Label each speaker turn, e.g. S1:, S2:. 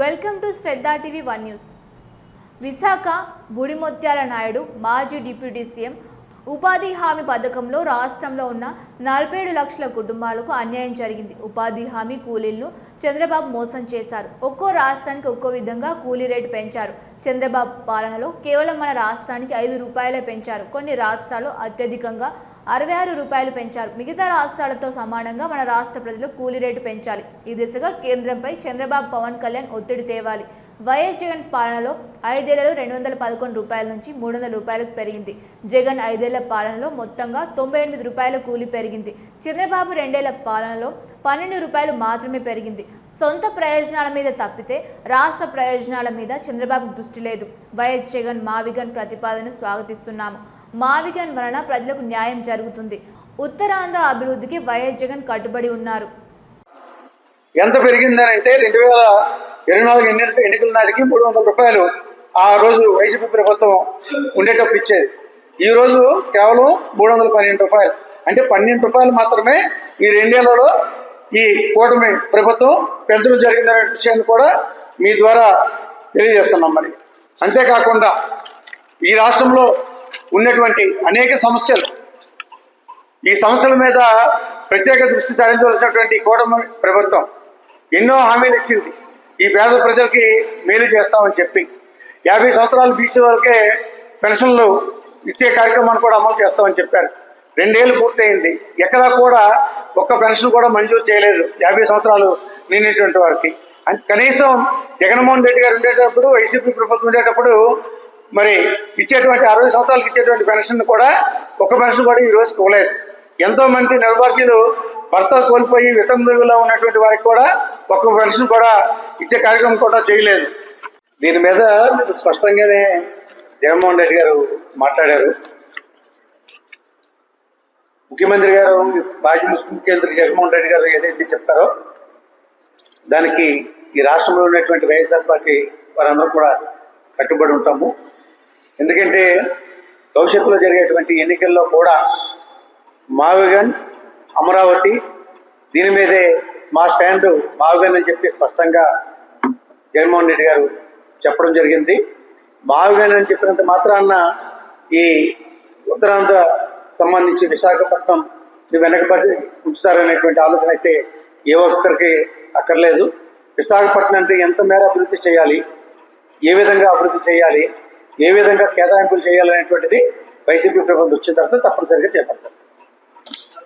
S1: Welcome to Shraddha TV 1 news. Visakha Budimutyala Naidu మాజీ deputy CM ఉపాధి హామీ పథకంలో రాష్ట్రంలో ఉన్న 47 లక్షల కుటుంబాలకు అన్యాయం జరిగింది. ఉపాధి హామీ కూలీలను చంద్రబాబు మోసం చేశారు. ఒక్కో రాష్ట్రానికి ఒక్కో విధంగా కూలీ రేటు పెంచారు. చంద్రబాబు పాలనలో కేవలం మన రాష్ట్రానికి 5 రూపాయలే పెంచారు. కొన్ని రాష్ట్రాలు అత్యధికంగా 66 రూపాయలు పెంచారు. మిగతా రాష్ట్రాలతో సమానంగా మన రాష్ట్ర ప్రజలు కూలీ రేటు పెంచాలి. ఈ దిశగా కేంద్రంపై చంద్రబాబు, పవన్ కళ్యాణ్ ఒత్తిడి తేవాలి. వైఎస్ జగన్ పాలనలో 5 ఏళ్లలో 211 రూపాయల నుంచి 300 రూపాయలకు పెరిగింది. జగన్ 5 ఏళ్ల పాలనలో మొత్తంగా 98 రూపాయల కూలీ పెరిగింది. చంద్రబాబు 2 ఏళ్ల పాలనలో 12 రూపాయలు మాత్రమే పెరిగింది. సొంత ప్రయోజనాల మీద తప్పితే రాష్ట్ర ప్రయోజనాల మీద చంద్రబాబు దృష్టి లేదు. వైఎస్ జగన్ మావిగన్ ప్రతిపాదనను స్వాగతిస్తున్నాము. మావిగన్ వలన ప్రజలకు న్యాయం జరుగుతుంది. ఉత్తరాంధ్ర అభివృద్ధికి వైఎస్ జగన్ కట్టుబడి ఉన్నారు.
S2: ఎంత పెరిగిందని అంటే 2024 ఎన్నికల నాటికి 300 రూపాయలు ఆ రోజు వైసీపీ ప్రభుత్వం ఉండేటప్పుడు ఇచ్చేది. ఈరోజు కేవలం 312 రూపాయలు, అంటే 12 రూపాయలు మాత్రమే ఈ 2 ఏళ్లలో ఈ కూటమి ప్రభుత్వం పెంచడం జరిగిందనే విషయాన్ని కూడా మీ ద్వారా తెలియజేస్తున్నాం. మరి అంతేకాకుండా ఈ రాష్ట్రంలో ఉన్నటువంటి అనేక సమస్యలు, ఈ సమస్యల మీద ప్రత్యేక దృష్టి సారించవలసినటువంటి కూటమి ప్రభుత్వం ఎన్నో హామీలు ఇచ్చింది. ఈ పేద ప్రజలకి మేలు చేస్తామని చెప్పి 50 సంవత్సరాలు బీసీ వాళ్ళకే పెన్షన్లు ఇచ్చే కార్యక్రమాన్ని కూడా అమలు చేస్తామని చెప్పారు. 2 ఏళ్ళు పూర్తయింది. ఎక్కడా కూడా ఒక్క పెన్షన్ కూడా మంజూరు చేయలేదు 50 సంవత్సరాలు నిండినటువంటి వారికి. కనీసం జగన్మోహన్ రెడ్డి గారు ఉండేటప్పుడు, వైసీపీ ప్రభుత్వం ఉండేటప్పుడు మరి ఇచ్చేటువంటి 60 సంవత్సరాలకు ఇచ్చేటువంటి పెన్షన్ కూడా ఒక్క పెన్షన్ కూడా ఈ రోజుకి ఇవ్వలేదు. ఎంతో మంది నిర్వాహకులు భర్త కోల్పోయి వితంతువులో ఉన్నటువంటి వారికి కూడా ఒక్క పెన్షన్ కూడా ఇచ్చే కార్యక్రమం కూడా చేయలేదు. దీని మీద మీరు స్పష్టంగానే జగన్మోహన్ రెడ్డి గారు మాట్లాడారు. ముఖ్యమంత్రి గారు, మాజీ ముఖ్యమంత్రి జగన్మోహన్ రెడ్డి గారు ఏదైతే చెప్తారో దానికి ఈ రాష్ట్రంలో ఉన్నటువంటి వైఎస్ఆర్ పార్టీ వారందరూ కూడా కట్టుబడి ఉంటాము. ఎందుకంటే భవిష్యత్తులో జరిగేటువంటి ఎన్నికల్లో కూడా మావిగన్, అమరావతి, దీని మీదే మా స్టాండ్ మావిగన్ అని చెప్పి స్పష్టంగా జగన్మోహన్ రెడ్డి గారు చెప్పడం జరిగింది. మావిగన్ అని చెప్పినంత మాత్రాన ఈ ఉత్తరాంధ్ర సంబంధించి విశాఖపట్నం వెనకబడి ఉంచుతారనేటువంటి ఆలోచన అయితే ఏ ఒక్కరికి అక్కర్లేదు. విశాఖపట్నం అంటే ఎంత మేర అభివృద్ధి చేయాలి, ఏ విధంగా అభివృద్ధి చేయాలి, ఏ విధంగా కేటాయింపులు చేయాలనేటువంటిది వైసీపీ ప్రభుత్వం వచ్చిన తర్వాత తప్పనిసరిగా చేపడతారు.